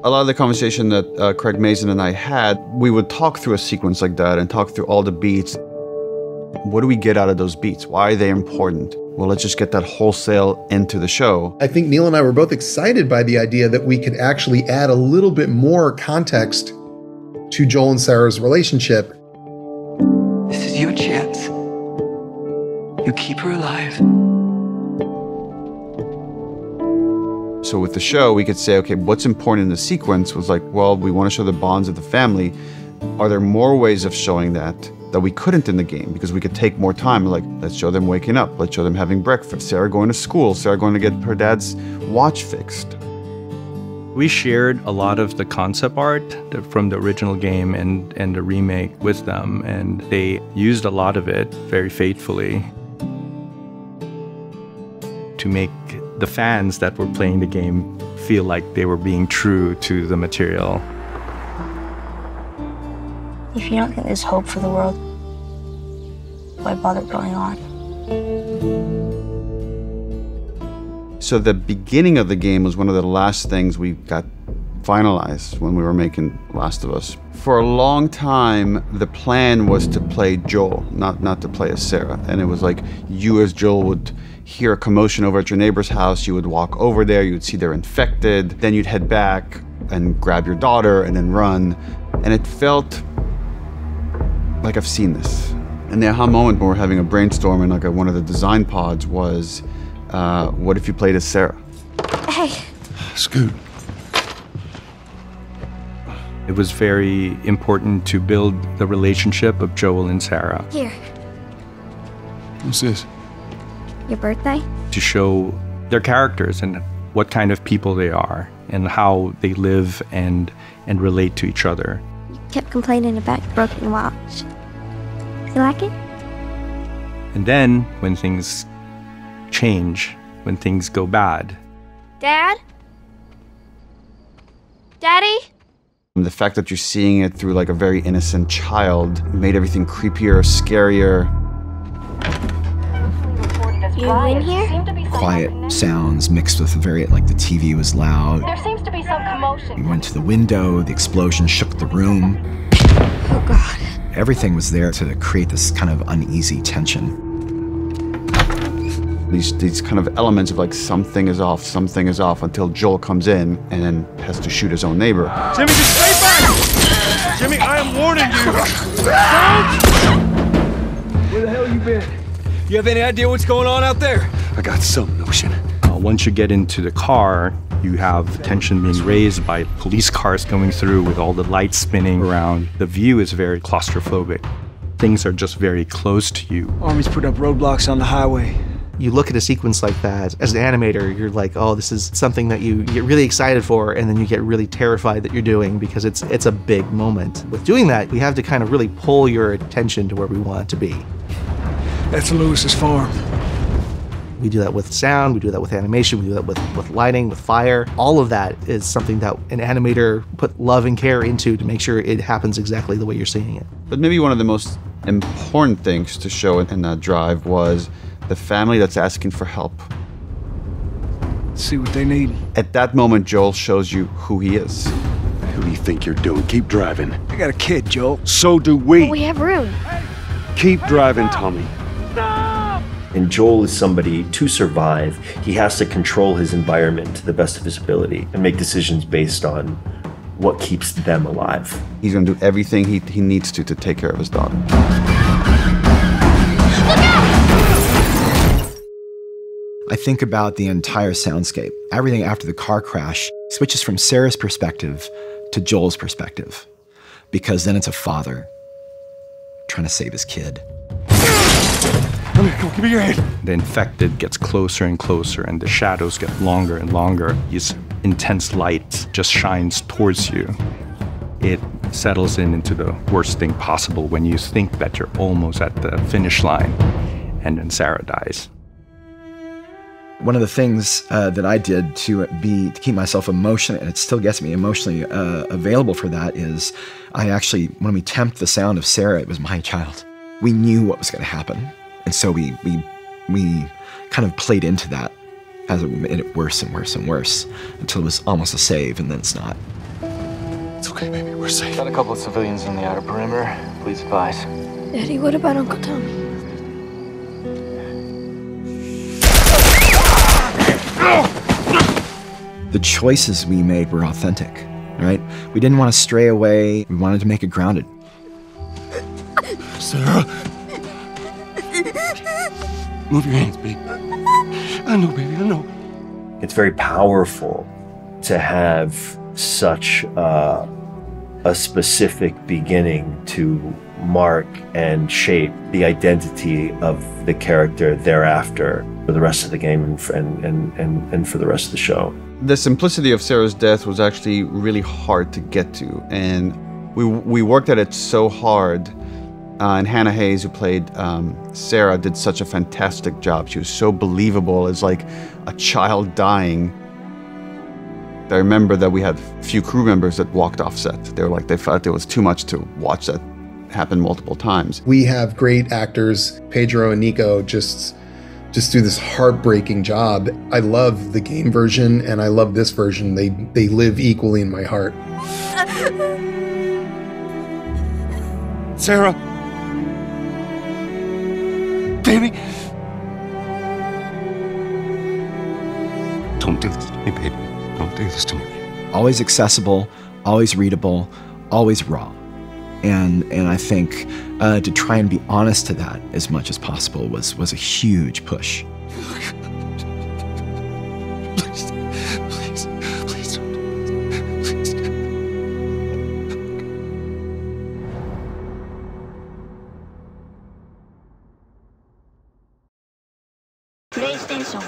A lot of the conversation that Craig Mazin and I had, we would talk through a sequence like that and talk through all the beats. What do we get out of those beats? Why are they important? Well, let's just get that wholesale into the show. I think Neil and I were both excited by the idea that we could actually add a little bit more context to Joel and Sarah's relationship. This is your chance. You keep her alive. So with the show, we could say, okay, what's important in the sequence was like, well, we want to show the bonds of the family. Are there more ways of showing that we couldn't in the game? Because we could take more time, like, let's show them waking up, let's show them having breakfast, Sarah going to school, Sarah going to get her dad's watch fixed. We shared a lot of the concept art from the original game and the remake with them, and they used a lot of it very faithfully to make the fans that were playing the game feel like they were being true to the material. If you don't think there's hope for the world, why bother going on? So the beginning of the game was one of the last things we got finalized when we were making Last of Us. For a long time, the plan was to play Joel, not to play as Sarah. And it was like you as Joel would hear a commotion over at your neighbor's house, you would walk over there, you'd see they're infected, then you'd head back and grab your daughter and then run. And it felt like I've seen this. And the aha moment when we're having a brainstorm in like one of the design pods was, what if you played as Sarah? Hey. Scoot. It was very important to build the relationship of Joel and Sarah. Here. What's this? Your birthday? To show their characters and what kind of people they are and how they live and relate to each other. You kept complaining about your broken watch. You like it? And then when things change, when things go bad. Dad? Daddy? The fact that you're seeing it through like a very innocent child made everything creepier, scarier. You in here? Quiet sounds mixed with very, like the TV was loud. There seems to be some commotion. We went to the window, the explosion shook the room. Oh, God. Everything was there to create this kind of uneasy tension. These kind of elements of like something is off until Joel comes in and then has to shoot his own neighbor. Jimmy, just stay back! Jimmy, I am warning you! Where the hell you been? You have any idea what's going on out there? I got some notion. Once you get into the car, you have tension being raised by police cars coming through with all the lights spinning around. The view is very claustrophobic. Things are just very close to you. Army's put up roadblocks on the highway. You look at a sequence like that, as an animator, you're like, oh, this is something that you get really excited for, and then you get really terrified that you're doing because it's a big moment. With doing that, we have to kind of really pull your attention to where we want it to be. That's Lewis's farm. We do that with sound, we do that with animation, we do that with lighting, with fire. All of that is something that an animator put love and care into to make sure it happens exactly the way you're seeing it. But maybe one of the most important things to show in that drive was the family that's asking for help. Let's see what they need. At that moment, Joel shows you who he is. Who do you think you're doing? Keep driving. I got a kid, Joel. So do we. We have room. Keep driving, Tommy. And Joel is somebody, to survive, he has to control his environment to the best of his ability and make decisions based on what keeps them alive. He's gonna do everything he needs to take care of his daughter. I think about the entire soundscape. Everything after the car crash switches from Sarah's perspective to Joel's perspective, because then it's a father trying to save his kid. Come here, give me your hand. The infected gets closer and closer, and the shadows get longer and longer. This intense light just shines towards you. It settles into the worst thing possible when you think that you're almost at the finish line, and then Sarah dies. One of the things that I did to keep myself emotionally, and it still gets me emotionally available for that, is I actually, when we temped the sound of Sarah, it was my child. We knew what was going to happen, and so we kind of played into that as it made it worse and worse and worse until it was almost a save, and then it's not. okay, baby. We're safe. Got a couple of civilians in the outer perimeter. Please advise. Daddy, what about Uncle Tommy? The choices we made were authentic, right? We didn't want to stray away. We wanted to make it grounded. Sarah. Move your hands, baby. I know, baby, I know. It's very powerful to have such a specific beginning to mark and shape the identity of the character thereafter for the rest of the game and for the rest of the show. The simplicity of Sarah's death was actually really hard to get to, and we worked at it so hard. And Hannah Hayes, who played Sarah, did such a fantastic job. She was so believable as like a child dying. I remember that we had a few crew members that walked off set. They felt it was too much to watch that happen multiple times. We have great actors, Pedro and Nico, just do this heartbreaking job. I love the game version and I love this version. They live equally in my heart. Sarah. Baby. Don't do this to me, baby. Don't do this to me. Always accessible, always readable, always raw. And I think to try and be honest to that as much as possible was a huge push. Please, please, please don't do this. Please. PlayStation